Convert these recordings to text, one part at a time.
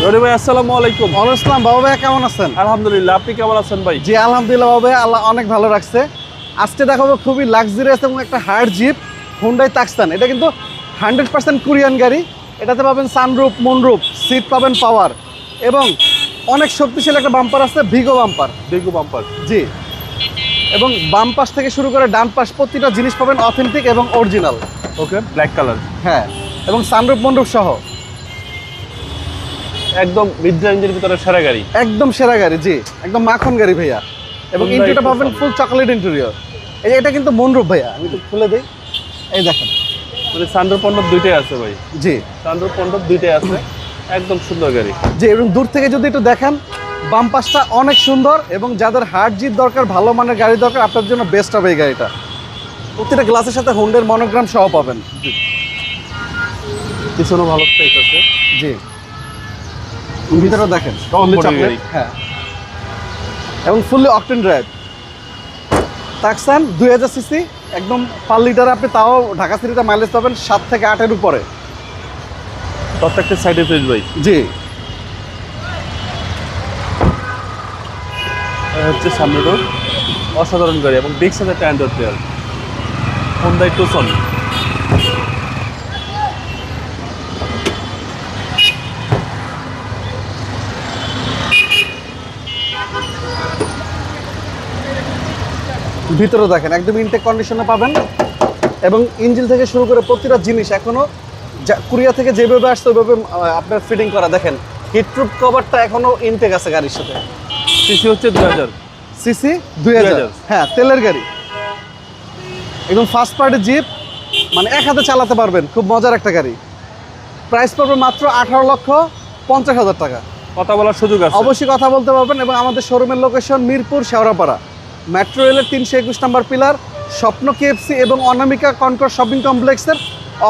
রনি ভাই আসসালামু আলাইকুম। ওয়ালাইকুম আসসালাম। বাবা ভাই কেমন আছেন? আলহামদুলিল্লাহ, আপনি কেমন আছেন ভাই? জি আলহামদুলিল্লাহ বাবা ভাই, আল্লাহ অনেক ভালো রাখছে। আজকে দেখাবো খুবই লাক্সারিয়াস এবং একটা হার্ড জিপ, হুন্ডাই তাকসান। এটা কিন্তু 100% কোরিয়ান গাড়ি। এটাতে পাবেন সানরুফ, মুনরুফ, সিট পাবেন পাওয়ার এবং অনেক শক্তিশালী একটা বাম্পার আছে, ভিগো বাম্পার। দেখো বাম্পার। জি, এবং বাম পাশ থেকে শুরু করে ডান পাশ প্রতিটা জিনিস পাবেন অথেন্টিক এবং অরিজিনাল। ওকে, ব্ল্যাক কালার। হ্যাঁ, এবং সানরুফ মুনরুফ সহ একদম মিড রেঞ্জের ভিতরে সেরা গাড়ি। একদম সেরা গাড়ি। জি, একদম মাখন গাড়ি ভাইয়া। এবং Hyundai ইন্টেরিয়রটা পাবেন Tucson। ফুল চকলেট ইন্টেরিয়র। এই যে এটা কিন্তু মুনরুফ ভাইয়া, আমি একটু খুলে দিই। এই দেখেন। মানে সানরুফ পন্ডপ দুইটাই আছে ভাই। জি সানরুফ পন্ডপ দুইটাই আছে, একদম সুন্দর গাড়ি। জি, এবং দূর থেকে যদি একটু দেখেন, বাম পাশটা অনেক সুন্দর এবং যাদের হার্ড জিপ দরকার, ভালো মানের গাড়ি দরকার, আপনার জন্য বেস্ট হবে এই গাড়িটা। প্রতিটা গ্লাসের সাথে হোন্ডার মনোগ্রাম সহ পাবেন। পিছনে ভালো স্পেস আছে। জি, ভিতরে দেখেন Fully চকলেট। গাড়ি। হ্যাঁ, এবং ফুললি অকটেন ড্রাইভ। তাকসান 2000 সিসি, একদম পার লিটারে আপনি তাও ঢাকা সিটিতে মাইলেজ পাবেন 7 থেকে 8-এর উপরে। প্রত্যেকটা সাইডে ফেস ভাই। জি, হচ্ছে সামনে ডোর, অসাধারণ গাড়ি এবং বিগ সাইজের একটা অ্যান্ড্রয়েড প্লেয়ার। Hyundai Tucson। ভিতরে দেখেন একদম ইনটেক কন্ডিশনে পাবেন এবং ইঞ্জিন থেকে শুরু করে প্রতিটা জিনিস এখনো কোরিয়া থেকে যেভাবে আসছে ওইভাবে আপনার ফিটিং করা। দেখেন হিটপ্রুফ কভারটা এখনো ইনটেক আছে গাড়ির সাথে। সিসি হচ্ছে 2000। সিসি 2000। হ্যাঁ, তেলের গাড়ি, একদম ফার্স্ট পার্টি জিপ, মানে এক হাতে চালাতে পারবেন, খুব মজার একটা গাড়ি। প্রাইস পড়বে মাত্র 18,50,000 টাকা। কথা বলার সুযোগ আছে। অবশ্যই কথা বলতে পারবেন। এবং আমাদের শোরুমের লোকেশন মিরপুর শেওড়াপাড়া, মেট্রো রেলের 321 নম্বর পিলার, স্বপ্ন কেএফসি এবং অনামিকা কনকর শপিং কমপ্লেক্সের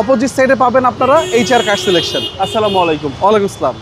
অপোজিট সাইডে পাবেন আপনারা HR কার সিলেকশন। আসসালামু আলাইকুম। ওয়ালাইকুম আসসালাম।